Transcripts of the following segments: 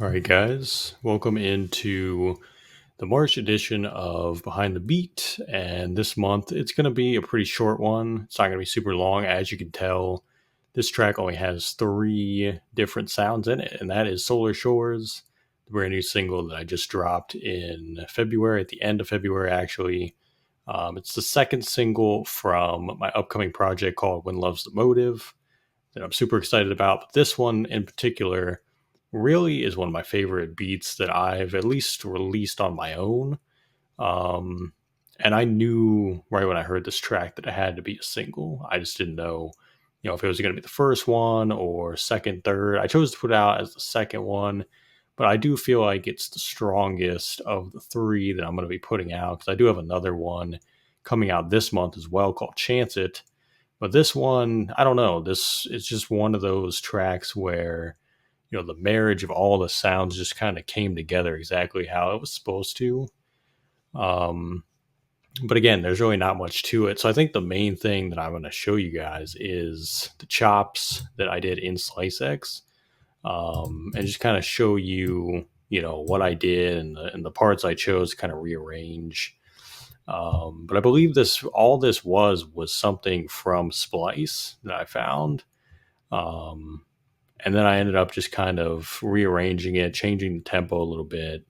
All right, guys, welcome into the March edition of Behind the Beat. And this month, it's going to be a pretty short one. It's not going to be super long. As you can tell, this track only has three different sounds in it, and that is Solar Shores, the brand new single that I just dropped in February, at the end of February, actually. It's the second single from my upcoming project called When Love's the Motive that I'm super excited about. But this one in particular really is one of my favorite beats that I've at least released on my own. Um, and I knew right when I heard this track that it had to be a single. I just didn't know, if it was going to be the first one or second, third. I chose to put it out as the second one, but I do feel like it's the strongest of the three that I'm going to be putting out because I do have another one coming out this month as well called Chance It. But this one, I don't know. This is just one of those tracks where, the marriage of all the sounds just kind of came together exactly how it was supposed to. Um, but again, there's really not much to it. So I think the main thing that I'm going to show you guys is the chops that I did in SliceX, and just kind of show you, what I did and the parts I chose to kind of rearrange. But I believe this was something from Splice that I found. Um, and then I ended up just kind of rearranging it, changing the tempo a little bit,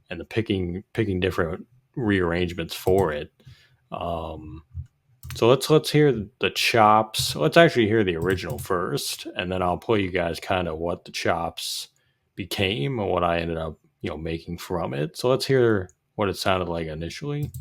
and the picking different rearrangements for it. Um, so let's hear the chops. Let's actually hear the original first, and then I'll play you guys kind of what the chops became and what I ended up making from it. So let's hear what it sounded like initially.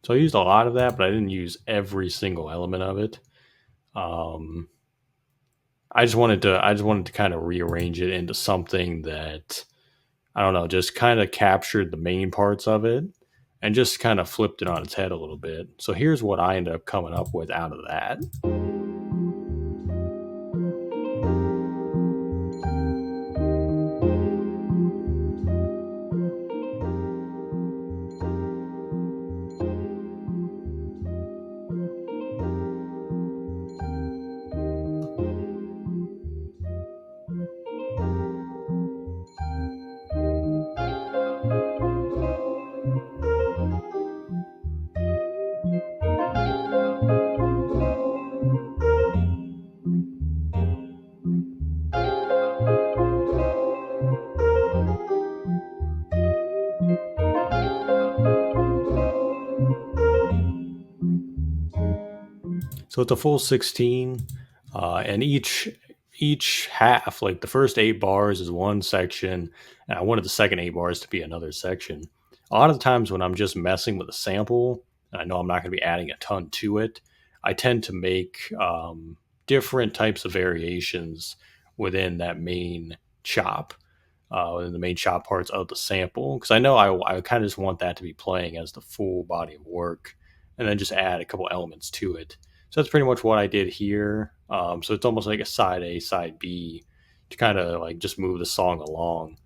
So I used a lot of that, but I didn't use every single element of it. Um, I just wanted to kind of rearrange it into something that I don't know, just kind of captured the main parts of it and just kind of flipped it on its head a little bit. So here's what I ended up coming up with out of that. So it's a full 16, and each half, like the first 8 bars is one section, and I wanted the second 8 bars to be another section. A lot of the times when I'm just messing with a sample, and I know I'm not going to be adding a ton to it, I tend to make different types of variations within that main chop, within the main chop parts of the sample, because I know I kind of just want that to be playing as the full body of work, and then just add a couple elements to it. So that's pretty much what I did here. So it's almost like a side A, side B to kind of like just move the song along.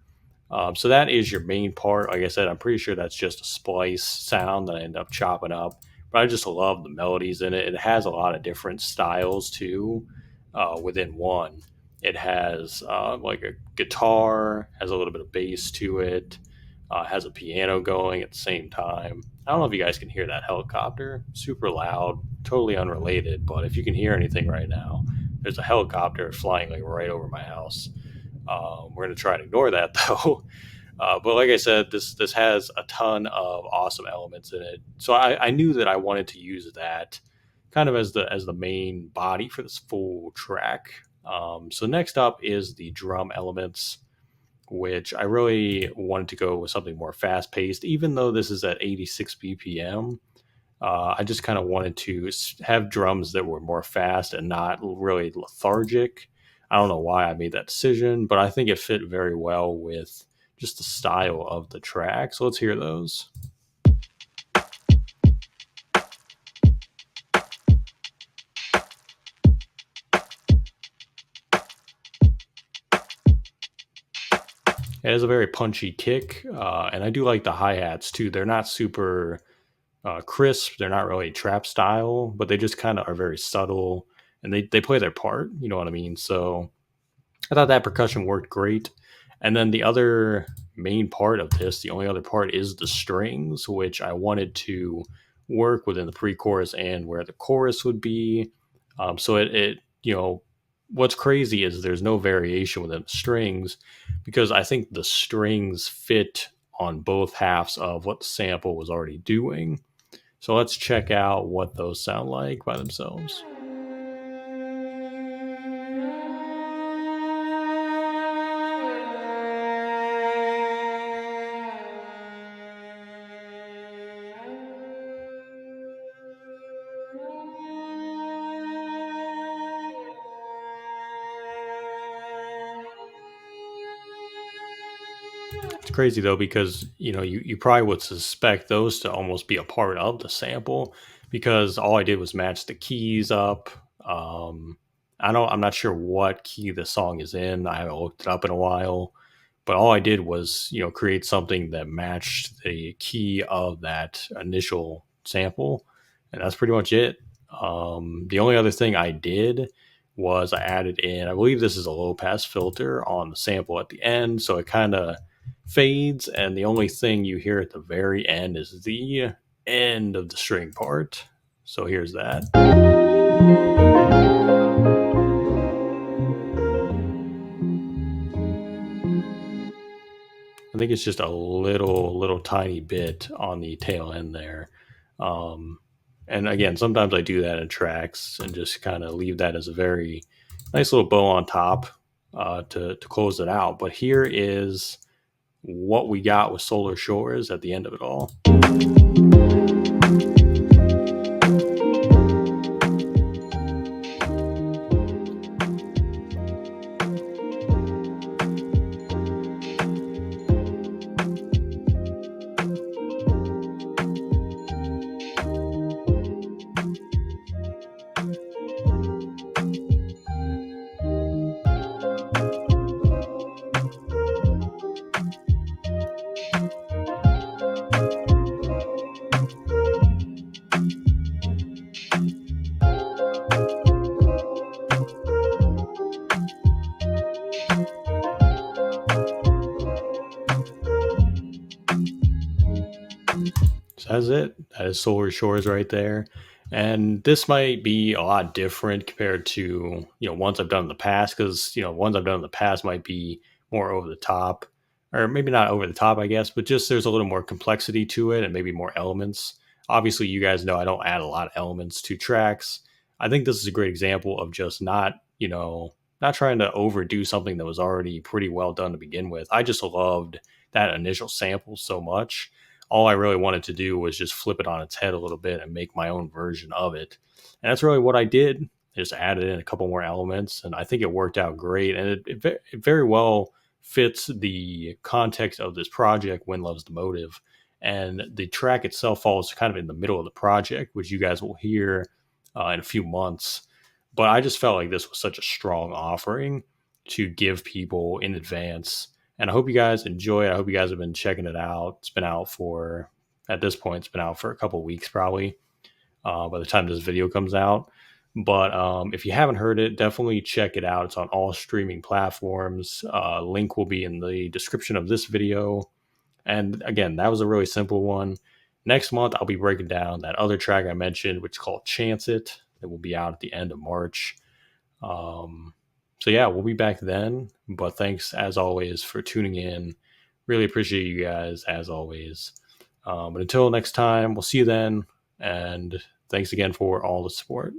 So that is your main part. Like I said, I'm pretty sure that's just a splice sound that I end up chopping up. But I just love the melodies in it. It has a lot of different styles too within one. It has like a guitar, has a little bit of bass to it, has a piano going at the same time. I don't know if you guys can hear that helicopter. Super loud, totally unrelated. But if you can hear anything right now, there's a helicopter flying like right over my house. We're going to try and ignore that though. But like I said, this has a ton of awesome elements in it. So I knew that I wanted to use that kind of as the main body for this full track. So next up is the drum elements, which I really wanted to go with something more fast paced, even though this is at 86 BPM. I just kind of wanted to have drums that were more fast and not really lethargic. I don't know why I made that decision, but I think it fit very well with just the style of the track. So let's hear those. It has a very punchy kick, and I do like the hi-hats too. They're not super crisp. They're not really trap style, but they just kind of are very subtle, and they play their part. You know what I mean? So I thought that percussion worked great. And then the other main part of this, the only other part is the strings, which I wanted to work within the pre-chorus and where the chorus would be. So it, what's crazy is there's no variation within the strings because I think the strings fit on both halves of what the sample was already doing. So let's check out what those sound like by themselves. It's crazy though because you probably would suspect those to almost be a part of the sample because all I did was match the keys up. Um, I'm not sure what key the song is in. I haven't looked it up in a while, but all I did was create something that matched the key of that initial sample, and that's pretty much it. The only other thing I did was I added in, I believe this is a low pass filter on the sample at the end, so it kind of fades, and the only thing you hear at the very end is the end of the string part. So here's that. I think it's just a little tiny bit on the tail end there. Um, and again, sometimes I do that in tracks and just kind of leave that as a very nice little bow on top to close it out. But here is what we got with Solar Shores at the end of it all. So that's it. That is Solar Shores right there. And this might be a lot different compared to, ones I've done in the past, because, ones I've done in the past might be more over the top, or maybe not over the top, I guess, but just there's a little more complexity to it and maybe more elements. Obviously, you guys know I don't add a lot of elements to tracks. I think this is a great example of just not trying to overdo something that was already pretty well done to begin with. I just loved that initial sample so much. All I really wanted to do was just flip it on its head a little bit and make my own version of it. And that's really what I did. I just added in a couple more elements, and I think it worked out great. And it very well fits the context of this project, When Loves the Motive. And the track itself falls kind of in the middle of the project, which you guys will hear in a few months. But I just felt like this was such a strong offering to give people in advance, and I hope you guys enjoy it. I hope you guys have been checking it out. It's been out for, at this point, it's been out for a couple weeks probably by the time this video comes out. But if you haven't heard it, definitely check it out. It's on all streaming platforms. Link will be in the description of this video. And again, that was a really simple one. Next month, I'll be breaking down that other track I mentioned, which is called Chance It. It will be out at the end of March. So yeah, we'll be back then. But thanks as always for tuning in. Really appreciate you guys as always. But until next time, we'll see you then. And thanks again for all the support.